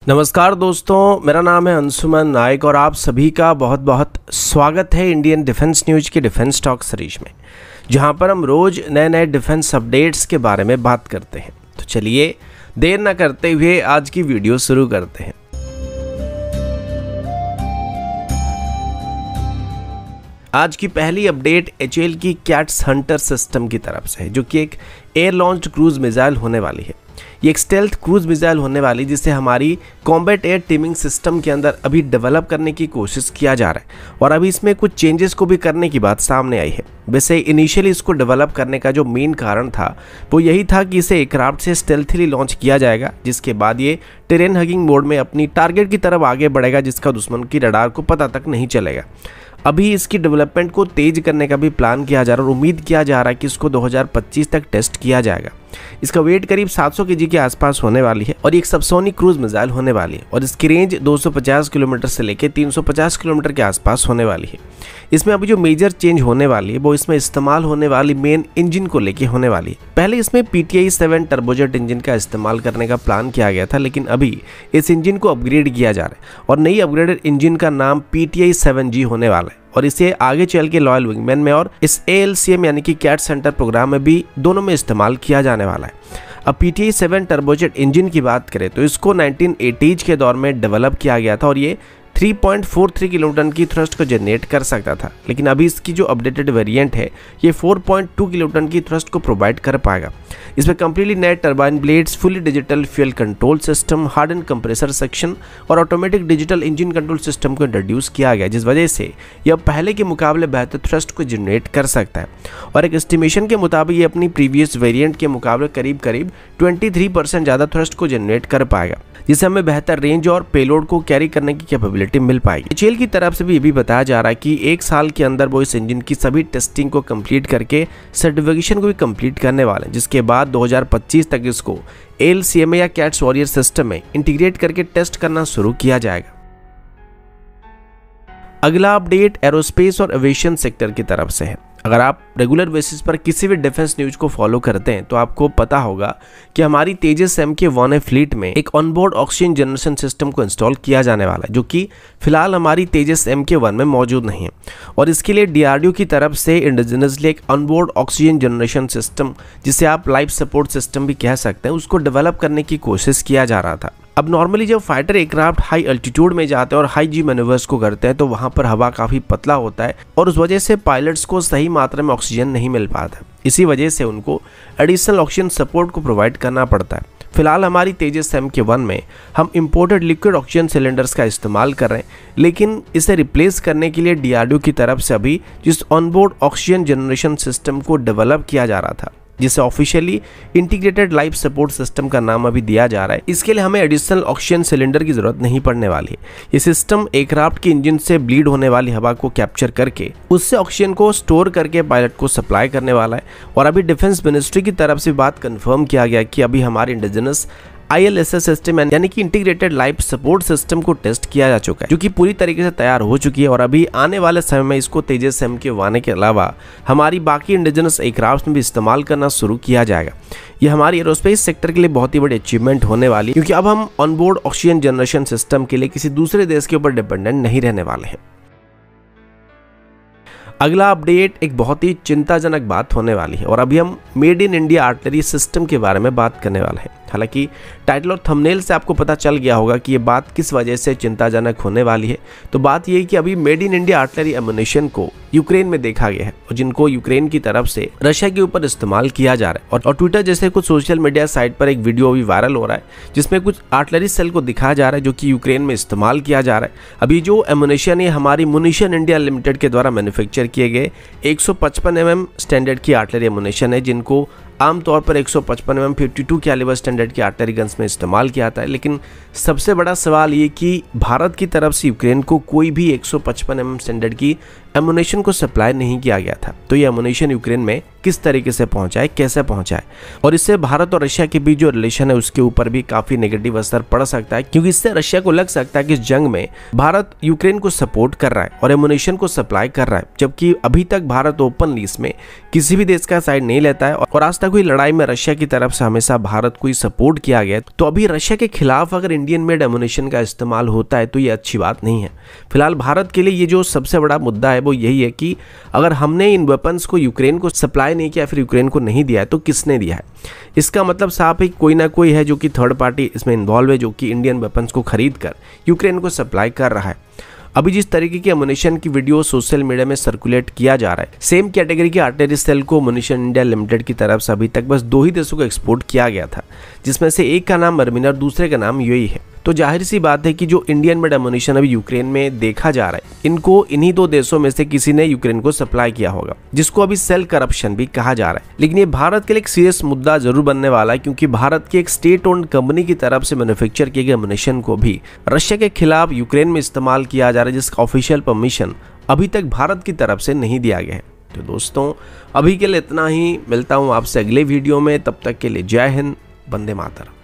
नमस्कार दोस्तों, मेरा नाम है अंशुमन नायक और आप सभी का बहुत बहुत स्वागत है इंडियन डिफेंस न्यूज की डिफेंस टॉक सीरीज में, जहां पर हम रोज नए नए डिफेंस अपडेट्स के बारे में बात करते हैं। तो चलिए देर न करते हुए आज की वीडियो शुरू करते हैं। आज की पहली अपडेट एचएएल की कैट्स हंटर सिस्टम की तरफ से है, जो कि एक एयर लॉन्च्ड क्रूज मिसाइल होने वाली है। ये एक स्टेल्थ क्रूज मिसाइल होने वाली, जिसे हमारी कॉम्बैट एयर टीमिंग सिस्टम के अंदर अभी डेवलप करने की कोशिश किया जा रहा है और अभी इसमें कुछ चेंजेस को भी करने की बात सामने आई है। वैसे इनिशियली इसको डेवलप करने का जो मेन कारण था वो यही था कि इसे एयरक्राफ्ट से स्टेल्थली लॉन्च किया जाएगा, जिसके बाद ये टेरेन हगिंग मोड में अपनी टारगेट की तरफ आगे बढ़ेगा, जिसका दुश्मन की रडार को पता तक नहीं चलेगा। अभी इसकी डेवलपमेंट को तेज करने का भी प्लान किया जा रहा है और उम्मीद किया जा रहा है कि इसको 2025 तक टेस्ट किया जाएगा। इसका वेट करीब 700 केजी के आसपास होने वाली है और एक सबसोनिक क्रूज मिसाइल होने वाली है और इसकी रेंज 250 किलोमीटर से लेकर 350 किलोमीटर के आसपास होने वाली है। इसमें अभी जो मेजर चेंज होने वाली है वो इसमें इस्तेमाल होने वाली मेन इंजन को लेके होने वाली है। पहले इसमें PTI 7 टर्बोजेट इंजन का इस्तेमाल करने का प्लान किया गया था, लेकिन अभी इस इंजन को अपग्रेड किया जा रहा है और नई अपग्रेडेड इंजन का नाम PTI 7G होने वाला है और इसे आगे चल के लॉयल विंगमैन में और इस ALCM यानी कि कैट्स हंटर प्रोग्राम में भी दोनों में इस्तेमाल किया जाने वाला है। अब PTI 7 टर्बोजेट इंजन की बात करें तो इसको 1980s के दौर में डेवलप किया गया था और ये 3.43 किलोटन की थ्रस्ट को जनरेट कर सकता था, लेकिन अभी इसकी जो अपडेटेड वेरिएंट है ये 4.2 किलोटन की थ्रस्ट को प्रोवाइड कर पाएगा। इसमें कंप्लीटली नए turbine blades, fully digital fuel control system, hard and compressor section और automatic digital engine control system को इंट्रोड्यूस किया गया, जिस वजह से यह पहले के मुकाबले बेहतर थ्रस्ट को जनरेट कर सकता है और एक एस्टिमेशन के मुताबिक ये अपनी प्रीवियस वेरिएंट के मुकाबले करीब 23% ज़्यादा थ्रस्ट को जनरेट कर पाएगा, जिससे हमें बेहतर रेंज और पेलोड को कैरी करने की कैपेबिलिटी मिल पाएगी। एचएएल की तरफ से भी ये भी बताया जा रहा है कि एक साल के अंदर वो इस इंजन की सभी टेस्टिंग को कंप्लीट करके सर्टिफिकेशन को भी कंप्लीट करने वाले हैं, जिसके बाद 2025 तक इसको ALCM या कैट्स वॉरियर सिस्टम में इंटीग्रेट करके टेस्ट करना शुरू किया जाएगा। अगला अपडेट एरोस्पेस और एविएशन सेक्टर की तरफ से है। अगर आप रेगुलर बेसिस पर किसी भी डिफेंस न्यूज को फॉलो करते हैं तो आपको पता होगा कि हमारी तेजस MK-1A फ्लीट में एक ऑनबोर्ड ऑक्सीजन जनरेशन सिस्टम को इंस्टॉल किया जाने वाला है, जो कि फिलहाल हमारी तेजस MK-1 में मौजूद नहीं है और इसके लिए DRDO की तरफ से इंडिजिनसली एक ऑनबोर्ड ऑक्सीजन जनरेशन सिस्टम, जिसे आप लाइफ सपोर्ट सिस्टम भी कह सकते हैं, उसको डेवलप करने की कोशिश किया जा रहा था। अब नॉर्मली जब फाइटर एयरक्राफ्ट हाई अल्टीट्यूड में जाते हैं और हाई G मैन्यूवर्स को करते हैं तो वहाँ पर हवा काफ़ी पतला होता है और उस वजह से पायलट्स को सही मात्रा में ऑक्सीजन नहीं मिल पाता। इसी वजह से उनको एडिशनल ऑक्सीजन सपोर्ट को प्रोवाइड करना पड़ता है। फिलहाल हमारी तेजस MK-1 में हम इंपोर्टेड लिक्विड ऑक्सीजन सिलेंडर्स का इस्तेमाल कर रहे हैं, लेकिन इसे रिप्लेस करने के लिए DRDO की तरफ से अभी जिस ऑनबोर्ड ऑक्सीजन जनरेशन सिस्टम को डेवलप किया जा रहा था, जिसे officially integrated life support system का नाम अभी दिया जा रहा है, इसके लिए हमें एडिशनल ऑक्सीजन सिलेंडर की जरूरत नहीं पड़ने वाली है। ये सिस्टम एयरक्राफ्ट के इंजन से ब्लीड होने वाली हवा को कैप्चर करके उससे ऑक्सीजन को स्टोर करके पायलट को सप्लाई करने वाला है और अभी डिफेंस मिनिस्ट्री की तरफ से बात कंफर्म किया गया कि अभी हमारे इंडिजिनस ILSS सिस्टम यानी कि इंटीग्रेटेड लाइफ सपोर्ट सिस्टम को टेस्ट किया जा चुका है, जो कि पूरी तरीके से तैयार हो चुकी है और अभी आने वाले समय में इसको तेजस MK-1A के अलावा हमारी बाकी इंडिजिनस एयरक्राफ्ट में भी इस्तेमाल करना शुरू किया जाएगा। यह हमारी एरोस्पेस सेक्टर के लिए बहुत ही बड़ी अचीवमेंट होने वाली है, क्योंकि अब हम ऑनबोर्ड ऑक्सीजन जनरेशन सिस्टम के लिए किसी दूसरे देश के ऊपर डिपेंडेंट नहीं रहने वाले हैं। अगला अपडेट एक बहुत ही चिंताजनक बात होने वाली है और अभी हम made in India artillery system के बारे में बात करने वाले हैं। हालांकि टाइटल और थंबनेल से आपको पता चल गया होगा कि ये बात किस वजह से चिंताजनक होने वाली है। तो बात ये है कि अभी made in India artillery ammunition को यूक्रेन में देखा गया है और जिनको यूक्रेन की तरफ से रशिया के ऊपर इस्तेमाल किया जा रहा है और ट्विटर जैसे कुछ सोशल मीडिया साइट पर एक वीडियो अभी वायरल हो रहा है, जिसमें कुछ आर्टिलरी सेल को दिखाया जा रहा है जो कि यूक्रेन में इस्तेमाल किया जा रहा है। अभी जो एमुनेशन है हमारी मुनिशन इंडिया लिमिटेड के द्वारा मैन्युफैक्चर किए गए 155 mm स्टैंडर्ड की आर्टिलरी एमुनेशन है, जिनको आमतौर पर 155 mm 52 कैलिबर स्टैंडर्ड की आर्टिलरी गन्स में इस्तेमाल किया जाता है। लेकिन सबसे बड़ा सवाल ये कि भारत की तरफ से यूक्रेन को कोई भी 155 mm स्टैंडर्ड की एमुनेशन को सप्लाई नहीं किया गया था। तो ये एमुनेशन यूक्रेन में किस तरीके से पहुंचा है, कैसे पहुंचा है, और इससे भारत और रशिया के बीच जो रिलेशन है उसके ऊपर भी काफी नेगेटिव असर पड़ सकता है, क्योंकि इससे रशिया को लग सकता है कि इस जंग में भारत यूक्रेन को सपोर्ट कर रहा है और एमुनेशन को सप्लाई कर रहा है, जबकि अभी तक भारत ओपनली इसमें किसी भी देश का साइड नहीं लेता है और आज तक हुई लड़ाई में रशिया की तरफ से हमेशा भारत को ही सपोर्ट किया गया। तो अभी रशिया के खिलाफ अगर इंडियन मेड एमुनेशन का इस्तेमाल होता है तो ये अच्छी बात नहीं है। फिलहाल भारत के लिए ये जो सबसे बड़ा मुद्दा है वो यही है कि अगर हमने इन वेपन्स को यूक्रेन को सप्लाई नहीं किया, फिर यूक्रेन को नहीं दिया है, तो किसने दिया है? इसका मतलब साफ है कोई ना कोई है जो कि थर्ड पार्टी इसमें इन्वॉल्व है, जो कि इंडियन वेपन्स को खरीद कर यूक्रेन को सप्लाई कर रहा है। अभी जिस तरीके की एमुनेशन की वीडियो सोशल मीडिया में सर्कुलेट किया जा रहा है, सेम कैटेगरी के आर्टिलरी सेल को एमुनेशन इंडिया लिमिटेड की तरफ से अभी तक बस 2 ही देशों को एक्सपोर्ट किया गया था, जिसमें से एक का नाम अर्मेनिया और दूसरे का नाम यूएई है। तो जाहिर सी बात है कि जो इंडियन मेड एमुनेशन अभी यूक्रेन में देखा जा रहा है, इनको इन्हीं 2 देशों में से किसी ने यूक्रेन को सप्लाई किया होगा, जिसको अभी सेल करप्शन भी कहा जा रहा है। लेकिन ये भारत के लिए एक सीरियस मुद्दा जरूर बनने वाला है, क्योंकि भारत की एक स्टेट ओन्ड कंपनी की तरफ से मैन्युफैक्चर किए गए एमुनेशन को भी रशिया के खिलाफ यूक्रेन में इस्तेमाल किया जा रहा है, जिसका ऑफिशियल परमिशन अभी तक भारत की तरफ से नहीं दिया गया है। तो दोस्तों अभी के लिए इतना ही, मिलता हूँ आपसे अगले वीडियो में, तब तक के लिए जय हिंद, वंदे मातरम।